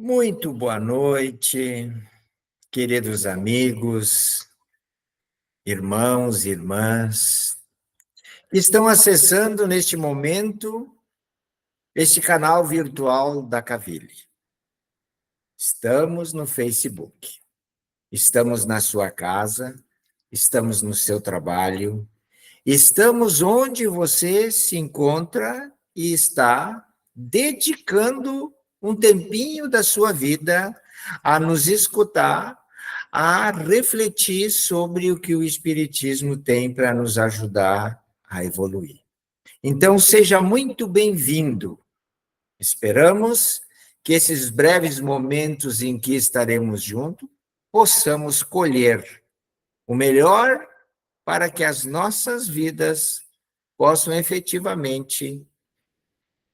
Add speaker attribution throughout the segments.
Speaker 1: Muito boa noite, queridos amigos, irmãos e irmãs, que estão acessando neste momento este canal virtual da Cavile. Estamos no Facebook, estamos na sua casa, estamos no seu trabalho, estamos onde você se encontra e está dedicando um tempinho da sua vida a nos escutar, a refletir sobre o que o Espiritismo tem para nos ajudar a evoluir. Então, seja muito bem-vindo. Esperamos que esses breves momentos em que estaremos juntos possamos colher o melhor para que as nossas vidas possam efetivamente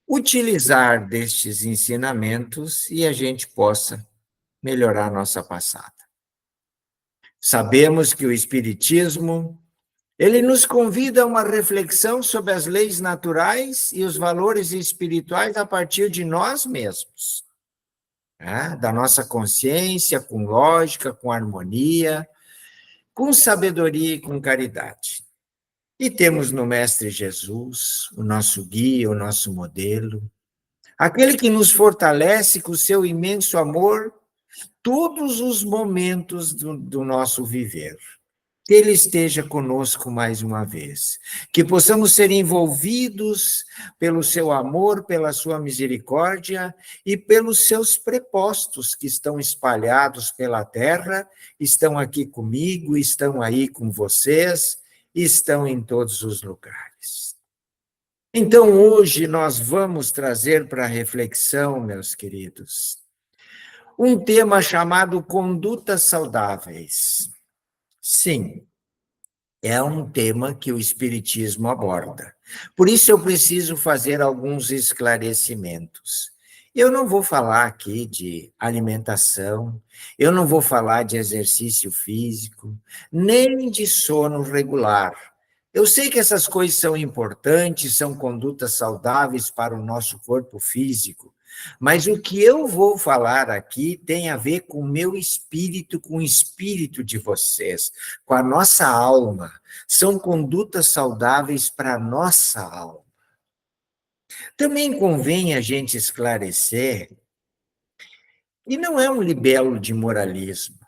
Speaker 1: utilizar destes ensinamentos e a gente possa melhorar nossa passada. Sabemos que o Espiritismo, ele nos convida a uma reflexão sobre as leis naturais e os valores espirituais a partir de nós mesmos, né? Da nossa consciência, com lógica, com harmonia, com sabedoria e com caridade. E temos no Mestre Jesus, o nosso guia, o nosso modelo, aquele que nos fortalece com o seu imenso amor todos os momentos do nosso viver. Que Ele esteja conosco mais uma vez, que possamos ser envolvidos pelo seu amor, pela sua misericórdia e pelos seus prepostos que estão espalhados pela terra, estão aqui comigo, estão aí com vocês, estão em todos os lugares. Então, hoje nós vamos trazer para reflexão, meus queridos, um tema chamado condutas saudáveis. Sim, é um tema que o Espiritismo aborda. Por isso eu preciso fazer alguns esclarecimentos. Eu não vou falar aqui de alimentação, eu não vou falar de exercício físico, nem de sono regular. Eu sei que essas coisas são importantes, são condutas saudáveis para o nosso corpo físico, mas o que eu vou falar aqui tem a ver com o meu espírito, com o espírito de vocês, com a nossa alma. São condutas saudáveis para a nossa alma. Também convém a gente esclarecer, e não é um libelo de moralismo.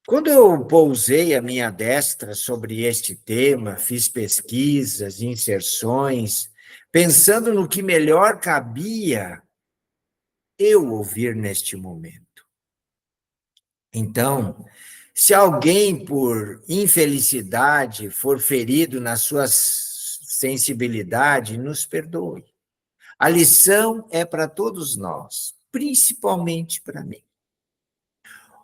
Speaker 1: Quando eu pousei a minha destra sobre este tema, fiz pesquisas, inserções, pensando no que melhor cabia eu ouvir neste momento. Então, se alguém, por infelicidade, for ferido na sua sensibilidade, nos perdoe. A lição é para todos nós, principalmente para mim.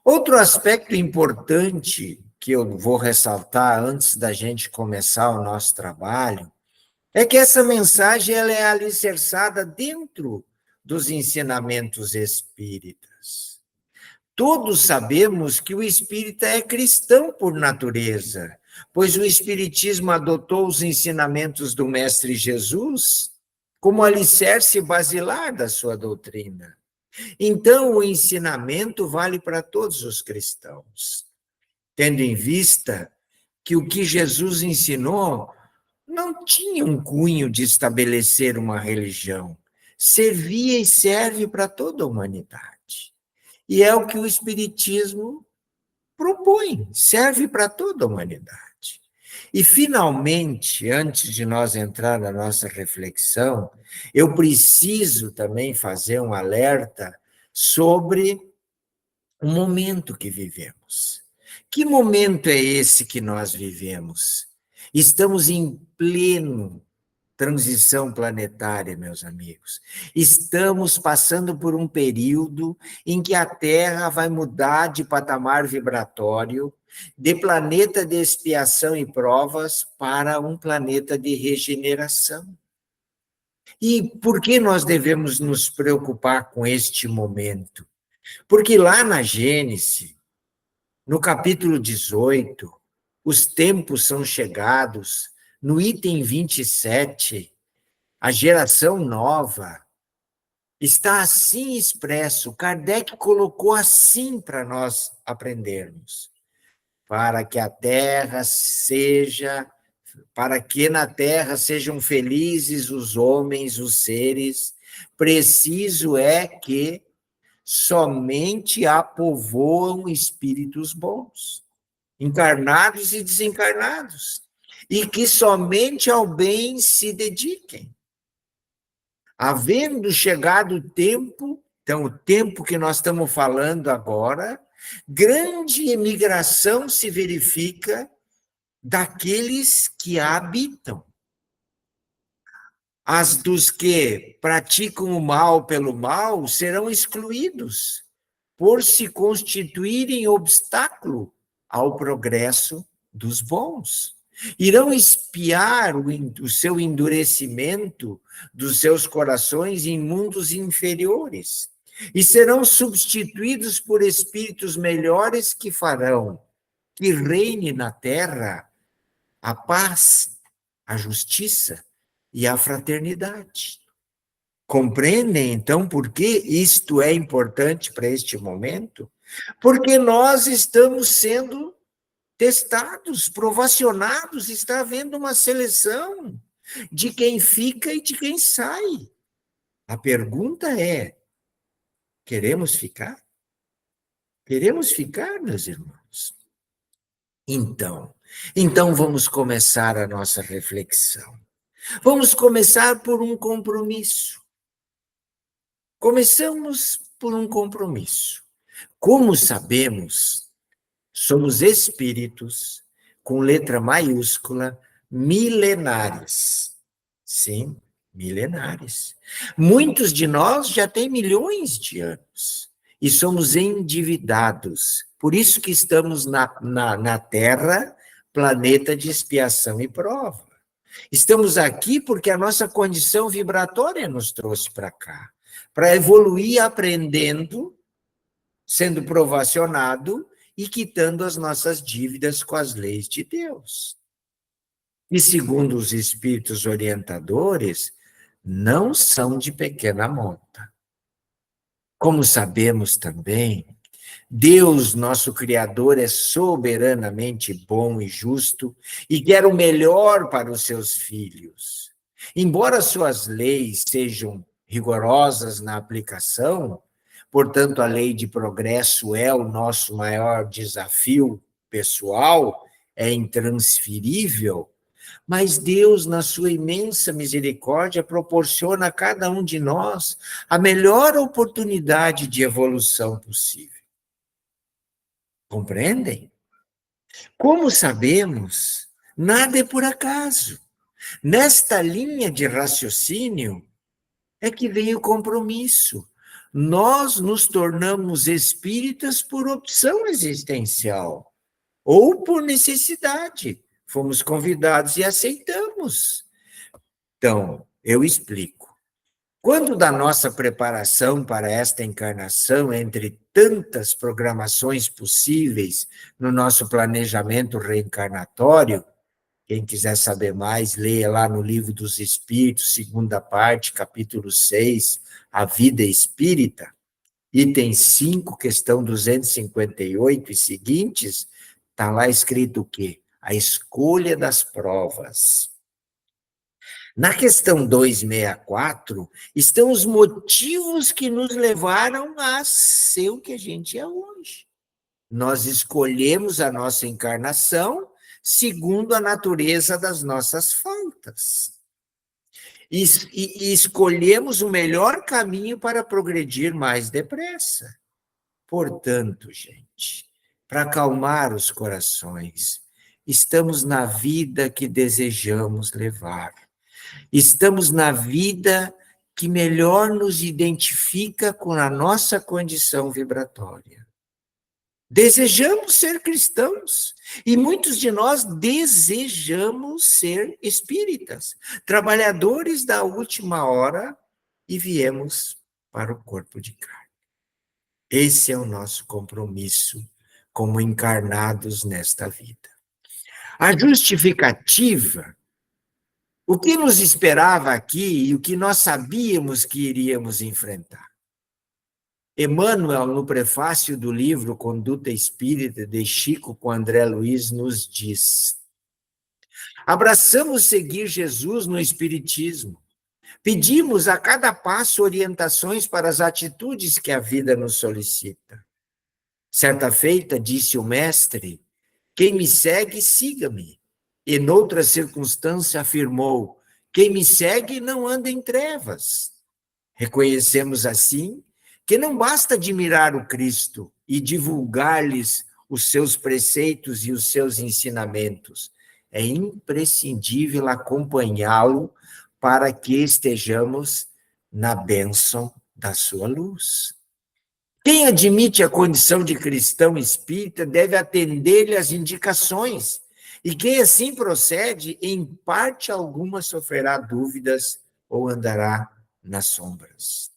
Speaker 1: Outro aspecto importante que eu vou ressaltar antes da gente começar o nosso trabalho é que essa mensagem ela é alicerçada dentro dos ensinamentos espíritas. Todos sabemos que o espírita é cristão por natureza, pois o espiritismo adotou os ensinamentos do Mestre Jesus como alicerce basilar da sua doutrina. Então, o ensinamento vale para todos os cristãos, tendo em vista que o que Jesus ensinou não tinha um cunho de estabelecer uma religião, servia e serve para toda a humanidade. E é o que o Espiritismo propõe, serve para toda a humanidade. E, finalmente, antes de nós entrar na nossa reflexão, eu preciso também fazer um alerta sobre o momento que vivemos. Que momento é esse que nós vivemos? Estamos em pleno transição planetária, meus amigos. Estamos passando por um período em que a Terra vai mudar de patamar vibratório, de planeta de expiação e provas para um planeta de regeneração. E por que nós devemos nos preocupar com este momento? Porque lá na Gênesis, no capítulo 18, os tempos são chegados, no item 27, a geração nova, Está assim expresso. Kardec colocou assim para nós aprendermos. Para que na terra sejam felizes os homens, os seres, preciso é que somente a povoam espíritos bons, encarnados e desencarnados, e que somente ao bem se dediquem. Havendo chegado o tempo, então o tempo que nós estamos falando agora, grande emigração se verifica daqueles que a habitam. As dos que praticam o mal pelo mal serão excluídos, por se constituírem obstáculo ao progresso dos bons. Irão espiar o seu endurecimento dos seus corações em mundos inferiores e serão substituídos por espíritos melhores que farão que reine na terra a paz, a justiça e a fraternidade. Compreendem, então, por que isto é importante para este momento? Porque nós estamos sendo testados, provacionados, está havendo uma seleção de quem fica e de quem sai. A pergunta é: queremos ficar? Queremos ficar, meus irmãos? Então vamos começar a nossa reflexão. Vamos começar por um compromisso. Começamos por um compromisso. Como sabemos, somos espíritos com letra maiúscula, milenares. Sim, milenares. Muitos de nós já têm milhões de anos e somos endividados. Por isso que estamos na Terra, planeta de expiação e prova. Estamos aqui porque a nossa condição vibratória nos trouxe para cá, para evoluir aprendendo, sendo provacionado e quitando as nossas dívidas com as leis de Deus. E segundo os espíritos orientadores, não são de pequena monta. Como sabemos também, Deus, nosso Criador, é soberanamente bom e justo e quer o melhor para os seus filhos. Embora suas leis sejam rigorosas na aplicação, portanto, a lei de progresso é o nosso maior desafio pessoal, é intransferível, mas Deus, na sua imensa misericórdia, proporciona a cada um de nós a melhor oportunidade de evolução possível. Compreendem? Como sabemos, nada é por acaso. Nesta linha de raciocínio é que vem o compromisso. Nós nos tornamos espíritas por opção existencial ou por necessidade. Fomos convidados e aceitamos. Então, eu explico. Quando da nossa preparação para esta encarnação, entre tantas programações possíveis no nosso planejamento reencarnatório, quem quiser saber mais, leia lá no Livro dos Espíritos, segunda parte, capítulo 6, A Vida Espírita, item 5, questão 258 e seguintes, está lá escrito o quê? A escolha das provas. Na questão 264, estão os motivos que nos levaram a ser o que a gente é hoje. Nós escolhemos a nossa encarnação segundo a natureza das nossas faltas. E escolhemos o melhor caminho para progredir mais depressa. Portanto, gente, para acalmar os corações, estamos na vida que desejamos levar. Estamos na vida que melhor nos identifica com a nossa condição vibratória. Desejamos ser cristãos e muitos de nós desejamos ser espíritas, trabalhadores da última hora e viemos para o corpo de carne. Esse é o nosso compromisso como encarnados nesta vida. A justificativa O que nos esperava aqui e o que nós sabíamos que iríamos enfrentar? Emmanuel, no prefácio do livro Conduta Espírita de Chico com André Luiz, nos diz: abraçamos seguir Jesus no Espiritismo. Pedimos a cada passo orientações para as atitudes que a vida nos solicita. Certa feita, disse o mestre: quem me segue, siga-me. E noutra circunstância afirmou: quem me segue não anda em trevas. Reconhecemos assim que não basta admirar o Cristo e divulgar-lhes os seus preceitos e os seus ensinamentos. É imprescindível acompanhá-lo para que estejamos na bênção da sua luz. Quem admite a condição de cristão espírita deve atender-lhe às indicações, e quem assim procede, em parte alguma sofrerá dúvidas ou andará nas sombras.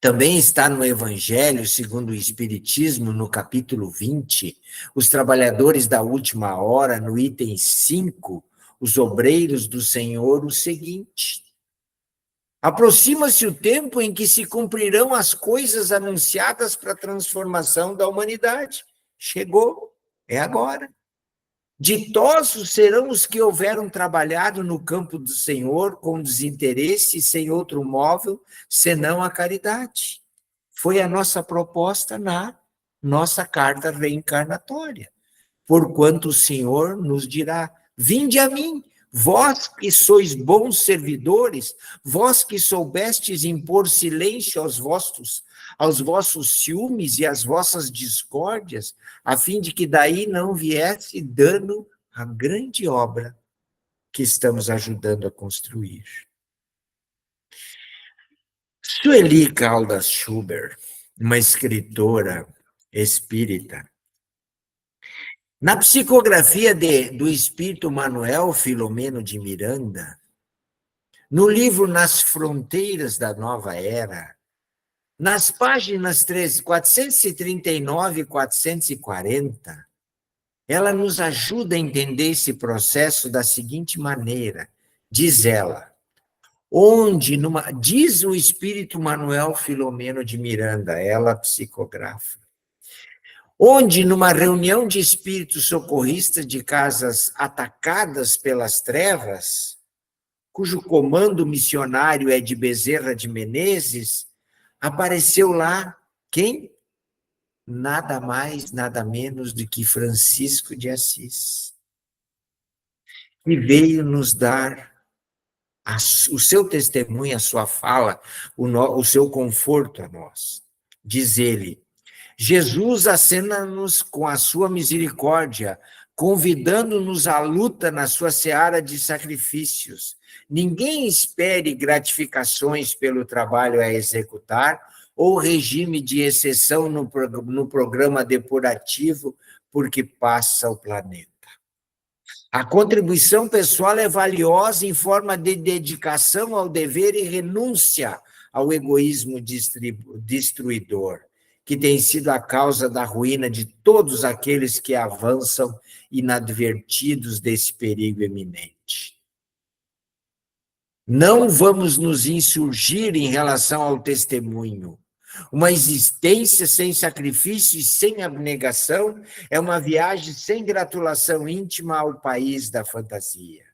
Speaker 1: Também está no Evangelho, segundo o Espiritismo, no capítulo 20, os trabalhadores da última hora, no item 5, os obreiros do Senhor, o seguinte: aproxima-se o tempo em que se cumprirão as coisas anunciadas para a transformação da humanidade. Chegou, é agora. Ditosos serão os que houveram trabalhado no campo do Senhor com desinteresse e sem outro móvel, senão a caridade. Foi a nossa proposta na nossa carta reencarnatória. Porquanto o Senhor nos dirá: vinde a mim, vós que sois bons servidores, vós que soubestes impor silêncio aos vossos ciúmes e às vossas discórdias, a fim de que daí não viesse dano à grande obra que estamos ajudando a construir. Sueli Caldas Schubert, uma escritora espírita, na psicografia do espírito Manuel Filomeno de Miranda, no livro Nas Fronteiras da Nova Era, nas páginas 439 e 440, ela nos ajuda a entender esse processo da seguinte maneira. Diz ela: diz o espírito Manuel Filomeno de Miranda, ela psicografa, onde, numa reunião de espíritos socorristas de casas atacadas pelas trevas, cujo comando missionário é de Bezerra de Menezes, apareceu lá quem? Nada mais, nada menos do que Francisco de Assis, que veio nos dar o seu testemunho, a sua fala, o seu conforto a nós. Diz ele: Jesus acena-nos com a sua misericórdia, convidando-nos à luta na sua seara de sacrifícios. Ninguém espere gratificações pelo trabalho a executar ou regime de exceção no programa depurativo porque passa o planeta. A contribuição pessoal é valiosa em forma de dedicação ao dever e renúncia ao egoísmo destruidor, que tem sido a causa da ruína de todos aqueles que avançam inadvertidos desse perigo eminente. Não vamos nos insurgir em relação ao testemunho. Uma existência sem sacrifício e sem abnegação é uma viagem sem gratulação íntima ao país da fantasia,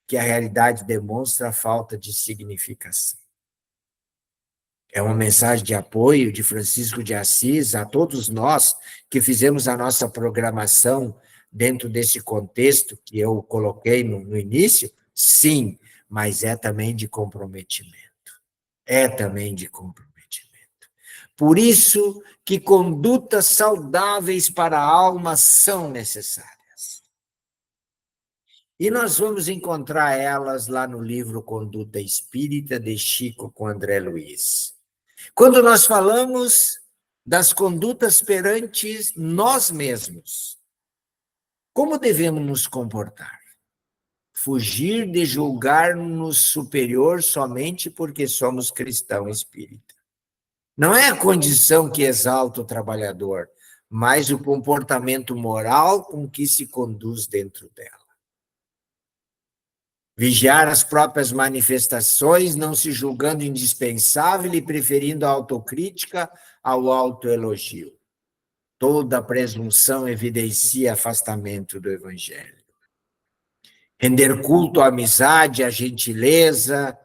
Speaker 1: que a realidade demonstra a falta de significação. É uma mensagem de apoio de Francisco de Assis a todos nós que fizemos a nossa programação dentro desse contexto que eu coloquei no início? Sim, mas é também de comprometimento. É também de comprometimento. Por isso que condutas saudáveis para a alma são necessárias. E nós vamos encontrar elas lá no livro Conduta Espírita de Chico com André Luiz. Quando nós falamos das condutas perante nós mesmos, como devemos nos comportar? Fugir de julgar-nos superior somente porque somos cristão espírita. Não é a condição que exalta o trabalhador, mas o comportamento moral com que se conduz dentro dela. Vigiar as próprias manifestações, não se julgando indispensável e preferindo a autocrítica ao autoelogio. Toda presunção evidencia afastamento do Evangelho. Render culto à amizade, à gentileza,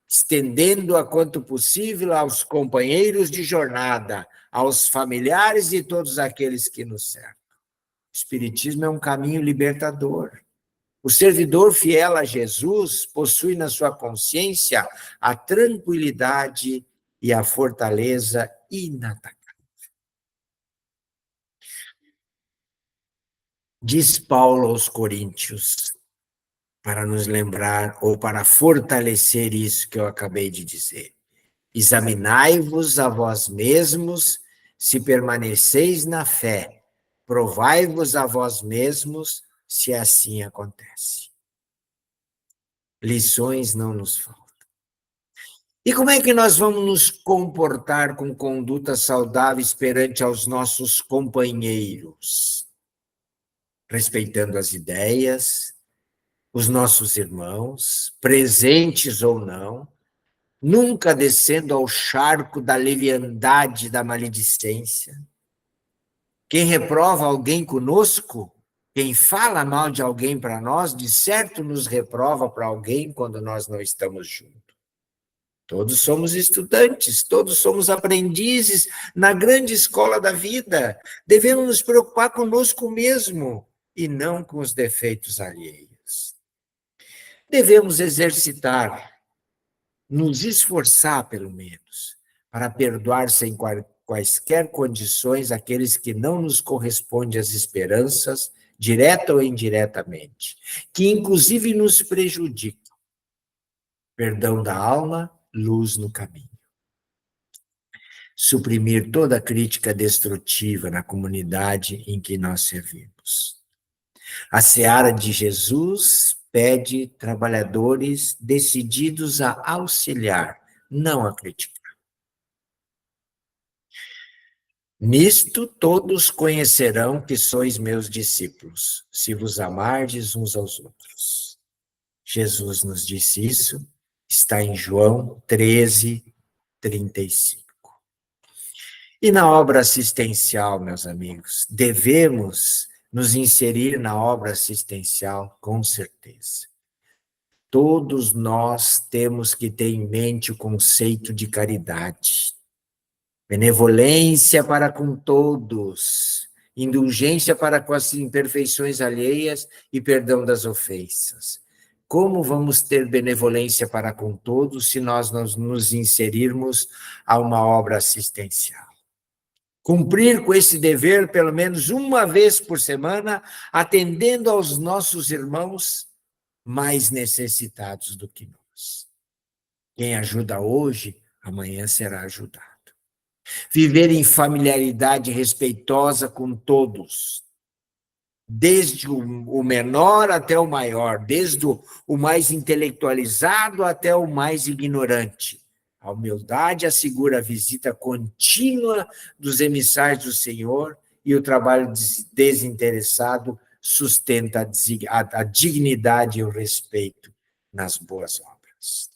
Speaker 1: estendendo-a quanto possível aos companheiros de jornada, aos familiares e todos aqueles que nos cercam. O Espiritismo é um caminho libertador. O servidor fiel a Jesus possui na sua consciência a tranquilidade e a fortaleza inatacável. Diz Paulo aos Coríntios, para nos lembrar ou para fortalecer isso que eu acabei de dizer. Examinai-vos a vós mesmos, se permaneceis na fé. Provai-vos a vós mesmos, se assim acontece. Lições não nos faltam. E como é que nós vamos nos comportar com condutas saudáveis perante aos nossos companheiros? Respeitando as ideias, os nossos irmãos, presentes ou não, nunca descendo ao charco da leviandade, da maledicência. Quem reprova alguém conosco, quem fala mal de alguém para nós, de certo nos reprova para alguém quando nós não estamos juntos. Todos somos estudantes, todos somos aprendizes na grande escola da vida. Devemos nos preocupar conosco mesmo e não com os defeitos alheios. Devemos exercitar, nos esforçar pelo menos, para perdoar sem quaisquer condições aqueles que não nos correspondem às esperanças, direta ou indiretamente, que inclusive nos prejudicam. Perdão da alma, luz no caminho. Suprimir toda crítica destrutiva na comunidade em que nós servimos. A seara de Jesus pede trabalhadores decididos a auxiliar, não a criticar. Nisto todos conhecerão que sois meus discípulos, se vos amardes uns aos outros. Jesus nos disse isso, está em João 13, 35. E na obra assistencial, meus amigos, devemos nos inserir na obra assistencial, com certeza. Todos nós temos que ter em mente o conceito de caridade. Benevolência para com todos, indulgência para com as imperfeições alheias e perdão das ofensas. Como vamos ter benevolência para com todos se nós não nos inserirmos a uma obra assistencial? Cumprir com esse dever pelo menos uma vez por semana, atendendo aos nossos irmãos mais necessitados do que nós. Quem ajuda hoje, amanhã será ajudado. Viver em familiaridade respeitosa com todos, desde o menor até o maior, desde o mais intelectualizado até o mais ignorante. A humildade assegura a visita contínua dos emissários do Senhor e o trabalho desinteressado sustenta a dignidade e o respeito nas boas obras.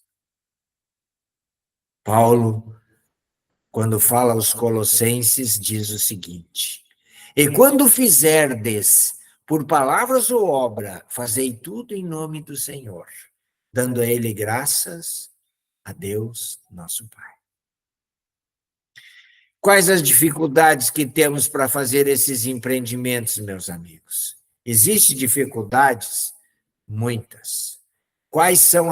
Speaker 1: Paulo, quando fala aos Colossenses, diz o seguinte: e quando fizerdes por palavras ou obra, fazei tudo em nome do Senhor, dando a Ele graças a Deus, nosso Pai. Quais as dificuldades que temos para fazer esses empreendimentos, meus amigos? Existem dificuldades? Muitas. Quais são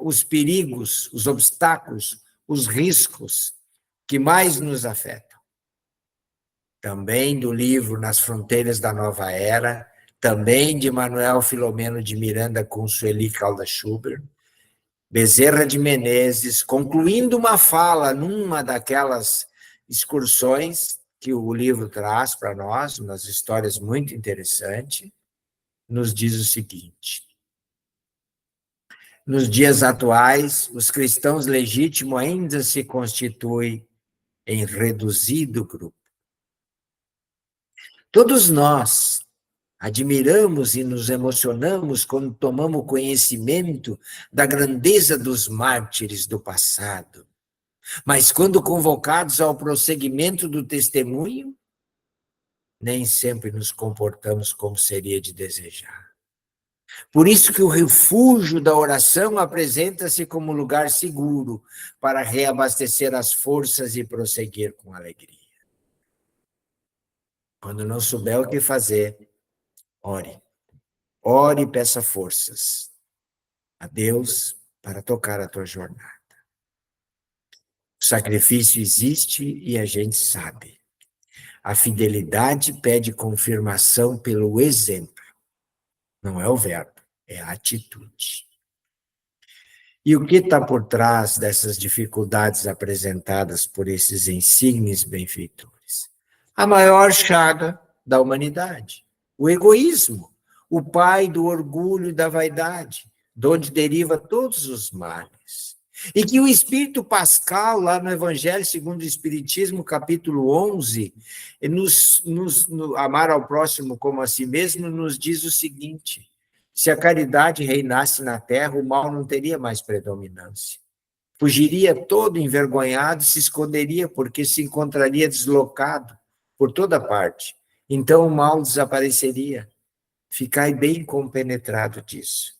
Speaker 1: os perigos, os obstáculos, os riscos que mais nos afetam? Também do livro Nas Fronteiras da Nova Era, também de Manuel Filomeno de Miranda com Sueli Caldas Schubert, Bezerra de Menezes, concluindo uma fala numa daquelas excursões que o livro traz para nós, umas histórias muito interessantes, nos diz o seguinte: nos dias atuais, os cristãos legítimos ainda se constituem em reduzido grupo. Todos nós, Admiramos e nos emocionamos quando tomamos conhecimento da grandeza dos mártires do passado. Mas quando convocados ao prosseguimento do testemunho, nem sempre nos comportamos como seria de desejar. Por isso que o refúgio da oração apresenta-se como lugar seguro para reabastecer as forças e prosseguir com alegria. Quando não souber o que fazer, ore. Ore e peça forças a Deus para tocar a tua jornada. O sacrifício existe e a gente sabe. A fidelidade pede confirmação pelo exemplo. Não é o verbo, é a atitude. E o que está por trás dessas dificuldades apresentadas por esses insígnios benfeitores? A maior chaga da humanidade, o egoísmo, o pai do orgulho e da vaidade, de onde deriva todos os males. E que o Espírito Pascal, lá no Evangelho segundo o Espiritismo, capítulo 11, no Amar ao Próximo como a si mesmo, nos diz o seguinte: se a caridade reinasse na terra, o mal não teria mais predominância. Fugiria todo envergonhado e se esconderia, porque se encontraria deslocado por toda parte. Então o mal desapareceria. Ficai bem compenetrado disso.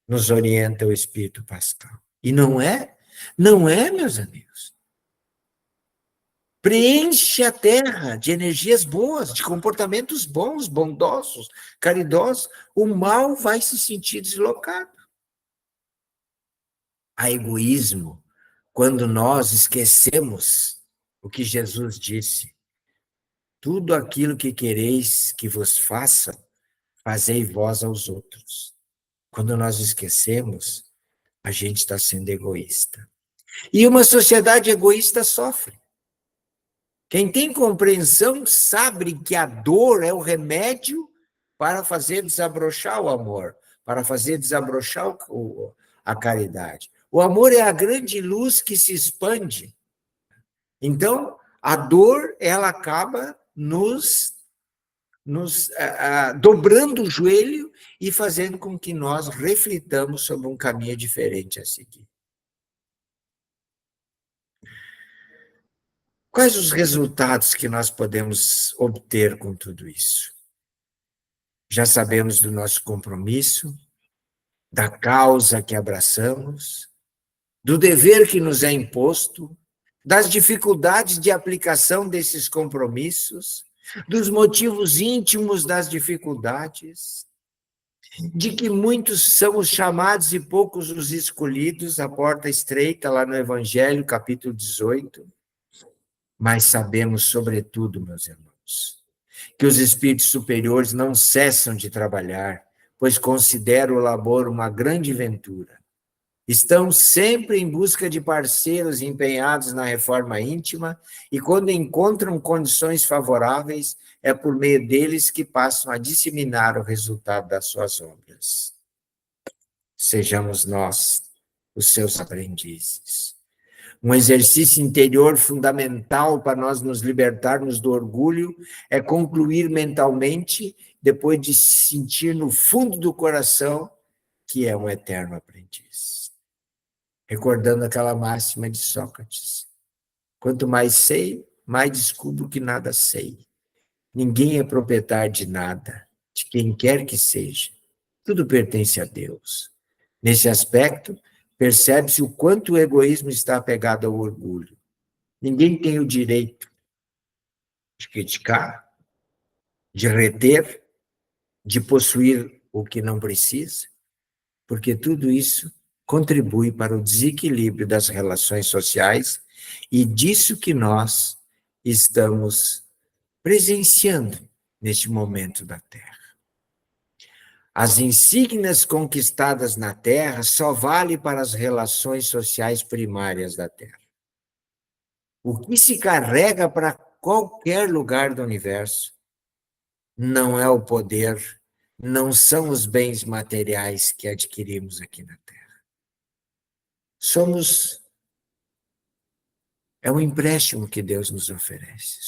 Speaker 1: Nos orienta o Espírito Pascal. E não é, meus amigos. Preenche a terra de energias boas, de comportamentos bons, bondosos, caridosos. O mal vai se sentir deslocado. Há egoísmo quando nós esquecemos o que Jesus disse. Tudo aquilo que quereis que vos faça, fazei vós aos outros. Quando nós esquecemos, a gente está sendo egoísta. E uma sociedade egoísta sofre. Quem tem compreensão sabe que a dor é o remédio para fazer desabrochar o amor, para fazer desabrochar a caridade. O amor é a grande luz que se expande. Então, a dor, ela acaba nos dobrando o joelho e fazendo com que nós reflitamos sobre um caminho diferente a seguir. Quais os resultados que nós podemos obter com tudo isso? Já sabemos do nosso compromisso, da causa que abraçamos, do dever que nos é imposto, das dificuldades de aplicação desses compromissos, dos motivos íntimos das dificuldades, de que muitos são os chamados e poucos os escolhidos, a porta estreita lá no Evangelho, capítulo 18. Mas sabemos, sobretudo, meus irmãos, que os espíritos superiores não cessam de trabalhar, pois consideram o labor uma grande ventura. Estão sempre em busca de parceiros empenhados na reforma íntima e, quando encontram condições favoráveis, é por meio deles que passam a disseminar o resultado das suas obras. Sejamos nós os seus aprendizes. Um exercício interior fundamental para nós nos libertarmos do orgulho é concluir mentalmente, depois de sentir no fundo do coração que é um eterno aprendiz. Recordando aquela máxima de Sócrates: quanto mais sei, mais descubro que nada sei. Ninguém é proprietário de nada, de quem quer que seja. Tudo pertence a Deus. Nesse aspecto, percebe-se o quanto o egoísmo está apegado ao orgulho. Ninguém tem o direito de criticar, de reter, de possuir o que não precisa, porque tudo isso contribui para o desequilíbrio das relações sociais e disso que nós estamos presenciando neste momento da Terra. As insígnias conquistadas na Terra só valem para as relações sociais primárias da Terra. O que se carrega para qualquer lugar do universo não é o poder, não são os bens materiais que adquirimos aqui na Terra. É um empréstimo que Deus nos oferece.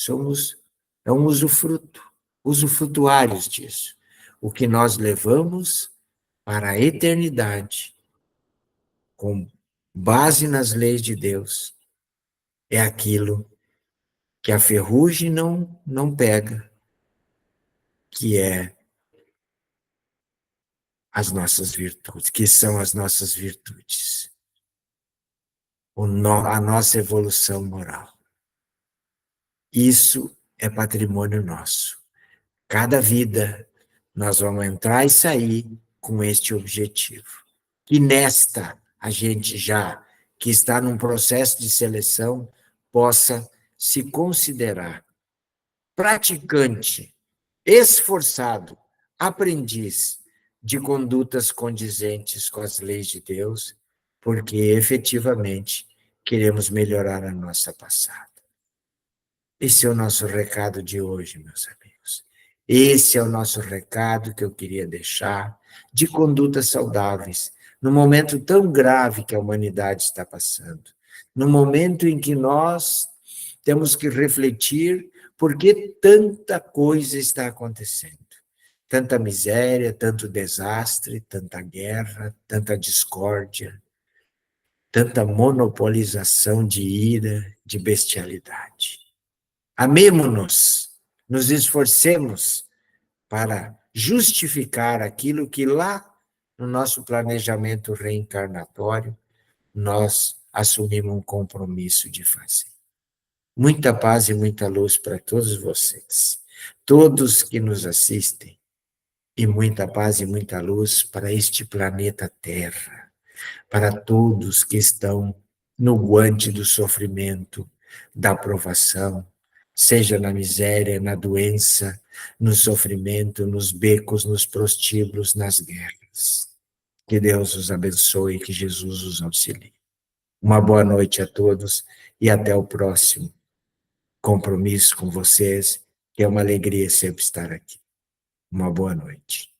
Speaker 1: É um usufruto. usufrutuários disso. O que nós levamos para a eternidade, com base nas leis de Deus, é aquilo que a ferrugem não pega, que é as nossas virtudes, que são as nossas virtudes, a nossa evolução moral. Isso é patrimônio nosso. Cada vida nós vamos entrar e sair com este objetivo. E nesta, a gente já, que está num processo de seleção, possa se considerar praticante, esforçado, aprendiz de condutas condizentes com as leis de Deus, porque efetivamente queremos melhorar a nossa passada. Esse é o nosso recado de hoje, meus amigos. Esse é o nosso recado que eu queria deixar de condutas saudáveis, num momento tão grave que a humanidade está passando, no momento em que nós temos que refletir por que tanta coisa está acontecendo. Tanta miséria, tanto desastre, tanta guerra, tanta discórdia, tanta monopolização de ira, de bestialidade. Amemo-nos, nos esforcemos para justificar aquilo que lá no nosso planejamento reencarnatório nós assumimos um compromisso de fazer. Muita paz e muita luz para todos vocês, todos que nos assistem, e muita paz e muita luz para este planeta Terra, para todos que estão no guante do sofrimento, da provação, seja na miséria, na doença, no sofrimento, nos becos, nos prostíbulos, nas guerras. Que Deus os abençoe, que Jesus os auxilie. Uma boa noite a todos e até o próximo compromisso com vocês, que é uma alegria sempre estar aqui. Uma boa noite.